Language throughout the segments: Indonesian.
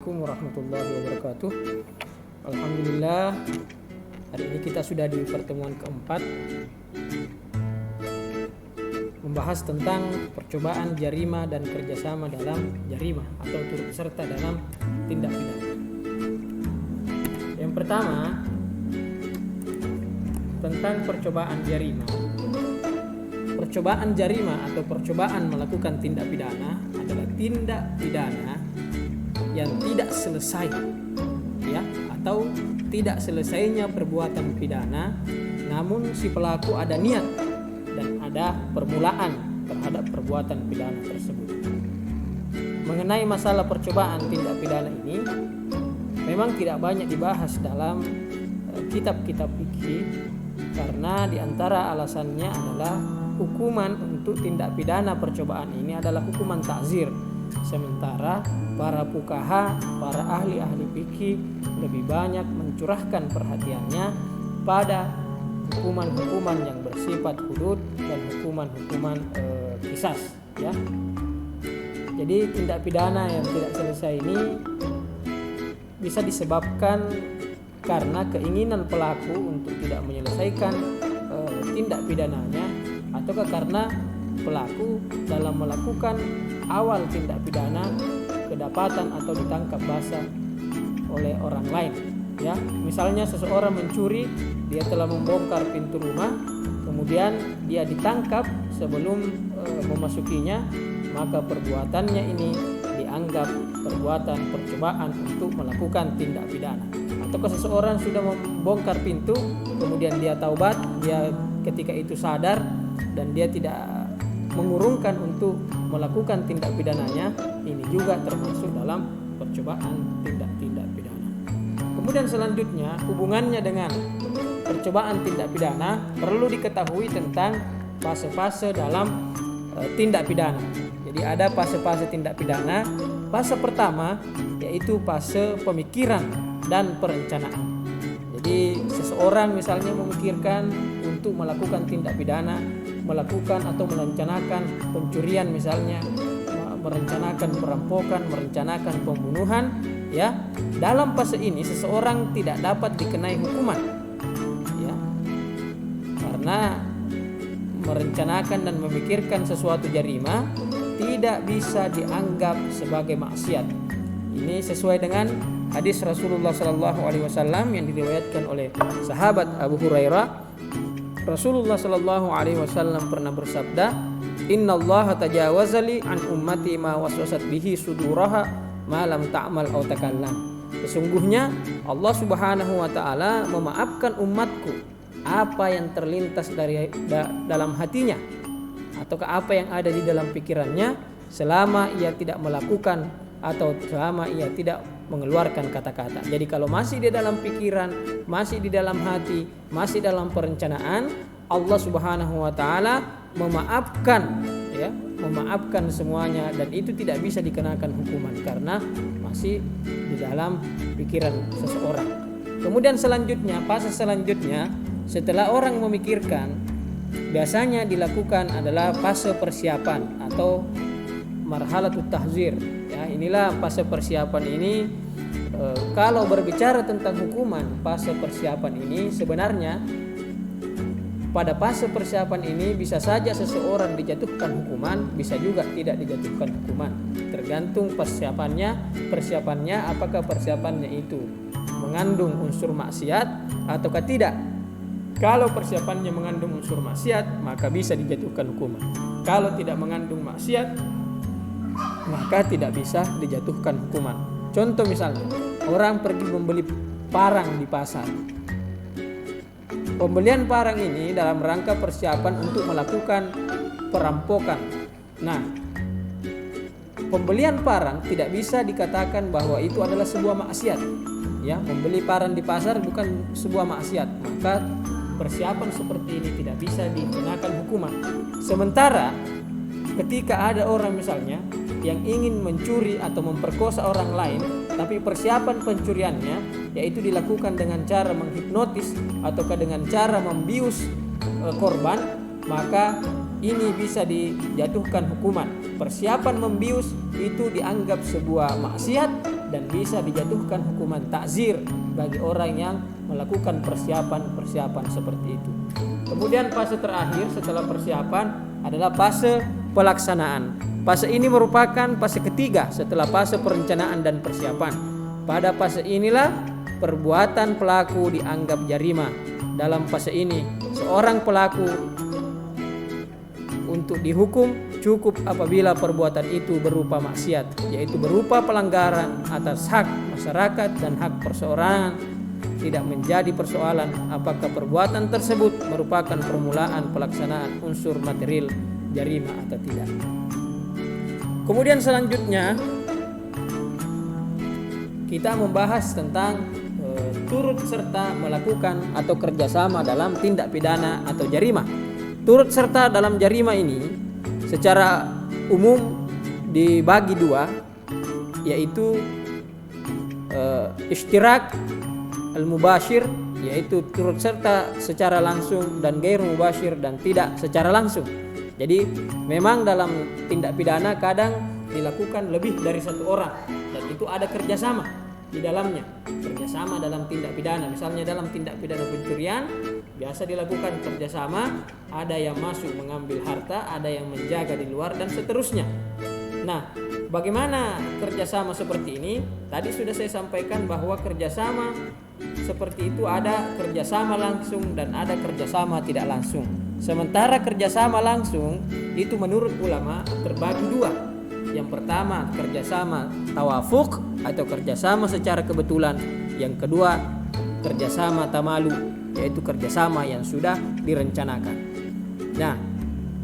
Assalamualaikum warahmatullahi wabarakatuh. Alhamdulillah, hari ini kita sudah di pertemuan keempat membahas tentang percobaan jarima dan kerjasama dalam jarima atau turut serta dalam tindak pidana. Yang pertama, tentang percobaan jarima. Percobaan jarima atau percobaan melakukan tindak pidana adalah tindak pidana yang tidak selesai, ya, atau tidak selesainya perbuatan pidana, namun si pelaku ada niat dan ada permulaan terhadap perbuatan pidana tersebut. Mengenai masalah percobaan tindak pidana ini memang tidak banyak dibahas dalam kitab-kitab fikih, karena diantara alasannya adalah hukuman untuk tindak pidana percobaan ini adalah hukuman ta'zir. Sementara para fuqaha, para ahli-ahli fikih lebih banyak mencurahkan perhatiannya pada hukuman-hukuman yang bersifat hudud dan hukuman-hukuman qisas, ya. Jadi tindak pidana yang tidak selesai ini bisa disebabkan karena keinginan pelaku untuk tidak menyelesaikan tindak pidananya, ataukah karena pelaku dalam melakukan awal tindak pidana kedapatan atau ditangkap basah oleh orang lain, ya. Misalnya seseorang mencuri, dia telah membongkar pintu rumah, kemudian dia ditangkap sebelum memasukinya, maka perbuatannya ini dianggap perbuatan percobaan untuk melakukan tindak pidana. Ataukah seseorang sudah membongkar pintu, kemudian dia taubat, dia ketika itu sadar dan dia tidak mengurungkan untuk melakukan tindak pidananya, ini juga termasuk dalam percobaan tindak pidana. Kemudian selanjutnya, hubungannya dengan percobaan tindak pidana perlu diketahui tentang fase-fase dalam tindak pidana. Jadi ada fase-fase tindak pidana. Fase pertama yaitu fase pemikiran dan perencanaan. Jadi seseorang misalnya memikirkan untuk melakukan tindak pidana, melakukan atau merencanakan pencurian misalnya, merencanakan perampokan, merencanakan pembunuhan, ya. Dalam fase ini seseorang tidak dapat dikenai hukuman, ya. Karena merencanakan dan memikirkan sesuatu jarima tidak bisa dianggap sebagai maksiat. Ini sesuai dengan hadis Rasulullah SAW yang diriwayatkan oleh sahabat Abu Hurairah. Rasulullah SAW pernah bersabda, "Innallaha tajawazali an ummati ma waswasat bihi suduraha ma lam ta'mal aw takallam." Sesungguhnya Allah Subhanahu wa taala memaafkan umatku apa yang terlintas dari dalam hatinya ataukah apa yang ada di dalam pikirannya selama ia tidak melakukan atau selama ia tidak mengeluarkan kata-kata. Jadi kalau masih di dalam pikiran, masih di dalam hati, masih dalam perencanaan, Allah Subhanahu wa taala memaafkan, ya, memaafkan semuanya, dan itu tidak bisa dikenakan hukuman karena masih di dalam pikiran seseorang. Kemudian selanjutnya, fase selanjutnya setelah orang memikirkan, biasanya dilakukan adalah fase persiapan atau marhalatut tahzir. Ya, inilah fase persiapan ini. Kalau berbicara tentang hukuman, fase persiapan ini sebenarnya pada fase persiapan ini bisa saja seseorang dijatuhkan hukuman, bisa juga tidak dijatuhkan hukuman. Tergantung persiapannya apakah persiapannya itu mengandung unsur maksiat ataukah tidak. Kalau persiapannya mengandung unsur maksiat, maka bisa dijatuhkan hukuman. Kalau tidak mengandung maksiat, maka tidak bisa dijatuhkan hukuman. Contoh misalnya, orang pergi membeli parang di pasar. Pembelian parang ini dalam rangka persiapan untuk melakukan perampokan. Nah, pembelian parang tidak bisa dikatakan bahwa itu adalah sebuah maksiat. Ya, membeli parang di pasar bukan sebuah maksiat, maka persiapan seperti ini tidak bisa dikenakan hukuman. Sementara ketika ada orang misalnya yang ingin mencuri atau memperkosa orang lain, tapi persiapan pencuriannya yaitu dilakukan dengan cara menghipnotis ataukah dengan cara membius korban, maka ini bisa dijatuhkan hukuman. Persiapan membius itu dianggap sebuah maksiat, dan bisa dijatuhkan hukuman ta'zir bagi orang yang melakukan persiapan-persiapan seperti itu. Kemudian fase terakhir setelah persiapan adalah fase pelaksanaan. Fase ini merupakan fase ketiga setelah fase perencanaan dan persiapan. Pada fase inilah perbuatan pelaku dianggap jarima. Dalam fase ini, seorang pelaku untuk dihukum cukup apabila perbuatan itu berupa maksiat, yaitu berupa pelanggaran atas hak masyarakat dan hak perseorangan. Tidak menjadi persoalan apakah perbuatan tersebut merupakan permulaan pelaksanaan unsur material jarima atau tidak. Kemudian selanjutnya kita membahas tentang turut serta melakukan atau kerjasama dalam tindak pidana atau jarima. Turut serta dalam jarima ini secara umum dibagi dua, yaitu ishtirak al-mubashir, yaitu turut serta secara langsung, dan gair mubashir dan tidak secara langsung. Jadi memang dalam tindak pidana kadang dilakukan lebih dari satu orang, dan itu ada kerjasama di dalamnya. Kerjasama dalam tindak pidana, misalnya dalam tindak pidana pencurian biasa dilakukan kerjasama, ada yang masuk mengambil harta, ada yang menjaga di luar, dan seterusnya. Nah, bagaimana kerjasama seperti ini? Tadi sudah saya sampaikan bahwa kerjasama seperti itu ada kerjasama langsung dan ada kerjasama tidak langsung. Sementara kerjasama langsung itu menurut ulama terbagi dua. Yang pertama kerjasama tawafuk atau kerjasama secara kebetulan. Yang kedua kerjasama tamalu, yaitu kerjasama yang sudah direncanakan. Nah,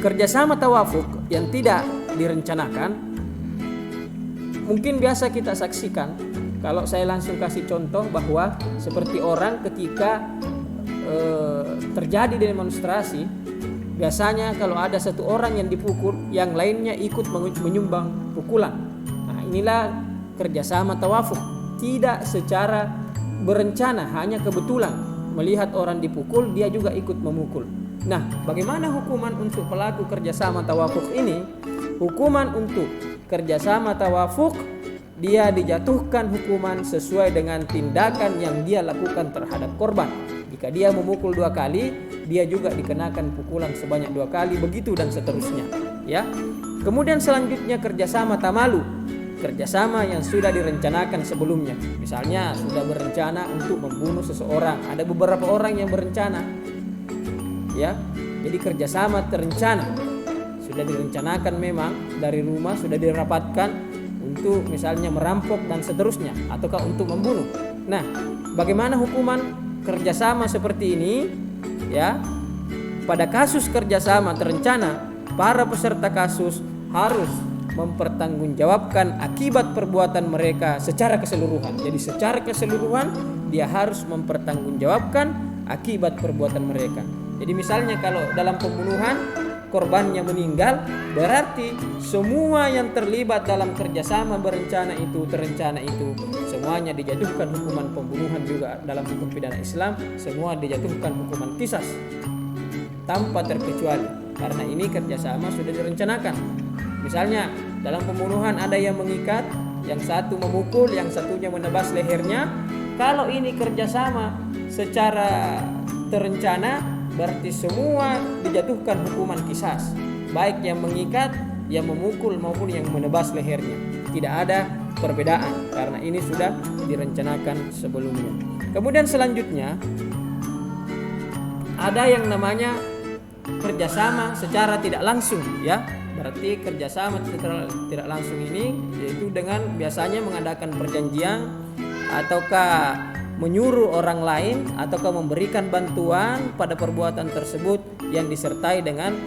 kerjasama tawafuk yang tidak direncanakan mungkin biasa kita saksikan. Kalau saya langsung kasih contoh bahwa seperti orang ketika terjadi demonstrasi, biasanya kalau ada satu orang yang dipukul, yang lainnya ikut menyumbang pukulan. Nah, inilah kerjasama tawafuk, tidak secara berencana, hanya kebetulan melihat orang dipukul, dia juga ikut memukul. Nah, bagaimana hukuman untuk pelaku kerjasama tawafuk ini? Hukuman untuk kerjasama tawafuk, dia dijatuhkan hukuman sesuai dengan tindakan yang dia lakukan terhadap korban. Jika dia memukul 2 kali, dia juga dikenakan pukulan sebanyak 2 kali, begitu dan seterusnya. Ya. Kemudian selanjutnya kerjasama tamalu, kerjasama yang sudah direncanakan sebelumnya. Misalnya sudah berencana untuk membunuh seseorang. Ada beberapa orang yang berencana. Ya, jadi kerjasama terencana, sudah direncanakan memang dari rumah, sudah dirapatkan untuk misalnya merampok dan seterusnya, ataukah untuk membunuh. Nah, bagaimana hukuman kerjasama seperti ini? Ya, pada kasus kerjasama terencana, para peserta kasus harus mempertanggungjawabkan akibat perbuatan mereka secara keseluruhan. Jadi secara keseluruhan dia harus mempertanggungjawabkan akibat perbuatan mereka. Jadi misalnya kalau dalam pembunuhan korbannya meninggal, berarti semua yang terlibat dalam kerjasama terencana itu semuanya dijatuhkan hukuman pembunuhan. Juga dalam hukum pidana Islam semua dijatuhkan hukuman qisas tanpa terkecuali, karena ini kerjasama sudah direncanakan. Misalnya dalam pembunuhan ada yang mengikat, yang satu memukul, yang satunya menebas lehernya. Kalau ini kerjasama secara terencana, berarti semua dijatuhkan hukuman qisas, baik yang mengikat, yang memukul maupun yang menebas lehernya. Tidak ada perbedaan karena ini sudah direncanakan sebelumnya. Kemudian selanjutnya ada yang namanya kerjasama secara tidak langsung, ya. Berarti kerjasama secara tidak langsung ini yaitu dengan biasanya mengadakan perjanjian ataukah menyuruh orang lain ataukah memberikan bantuan pada perbuatan tersebut yang disertai dengan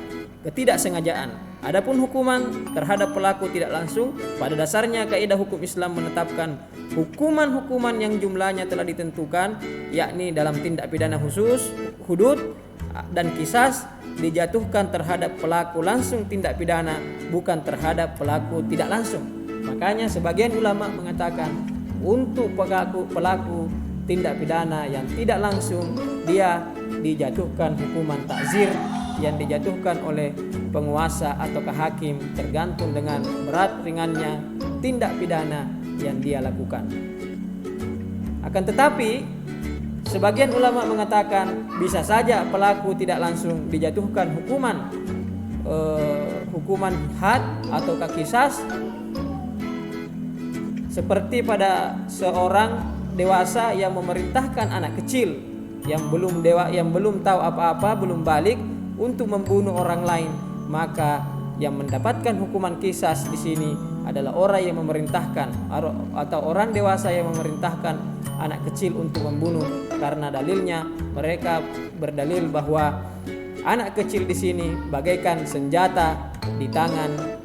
ketidaksengajaan. Adapun hukuman terhadap pelaku tidak langsung, pada dasarnya kaidah hukum Islam menetapkan hukuman-hukuman yang jumlahnya telah ditentukan, yakni dalam tindak pidana khusus, hudud dan qisas dijatuhkan terhadap pelaku langsung tindak pidana, bukan terhadap pelaku tidak langsung. Makanya sebagian ulama mengatakan untuk pelaku tindak pidana yang tidak langsung dia dijatuhkan hukuman takzir yang dijatuhkan oleh penguasa ataukah hakim, tergantung dengan berat ringannya tindak pidana yang dia lakukan. Akan tetapi sebagian ulama mengatakan bisa saja pelaku tidak langsung dijatuhkan hukuman had atau qisas, seperti pada seorang dewasa yang memerintahkan anak kecil yang belum tahu apa-apa, belum balik untuk membunuh orang lain, maka yang mendapatkan hukuman qisas di sini adalah orang yang memerintahkan atau orang dewasa yang memerintahkan anak kecil untuk membunuh, karena dalilnya mereka berdalil bahwa anak kecil di sini bagaikan senjata di tangan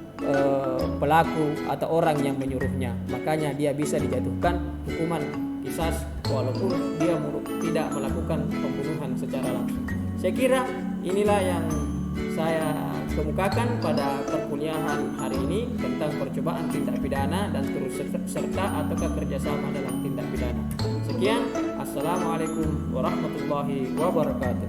pelaku atau orang yang menyuruhnya, makanya dia bisa dijatuhkan hukuman qisas walaupun dia tidak melakukan pembunuhan secara langsung. Saya kira inilah yang saya kemukakan pada perkuliahan hari ini tentang percobaan tindak pidana dan turut serta ataukah kerjasama dalam tindak pidana. Sekian, assalamualaikum warahmatullahi wabarakatuh.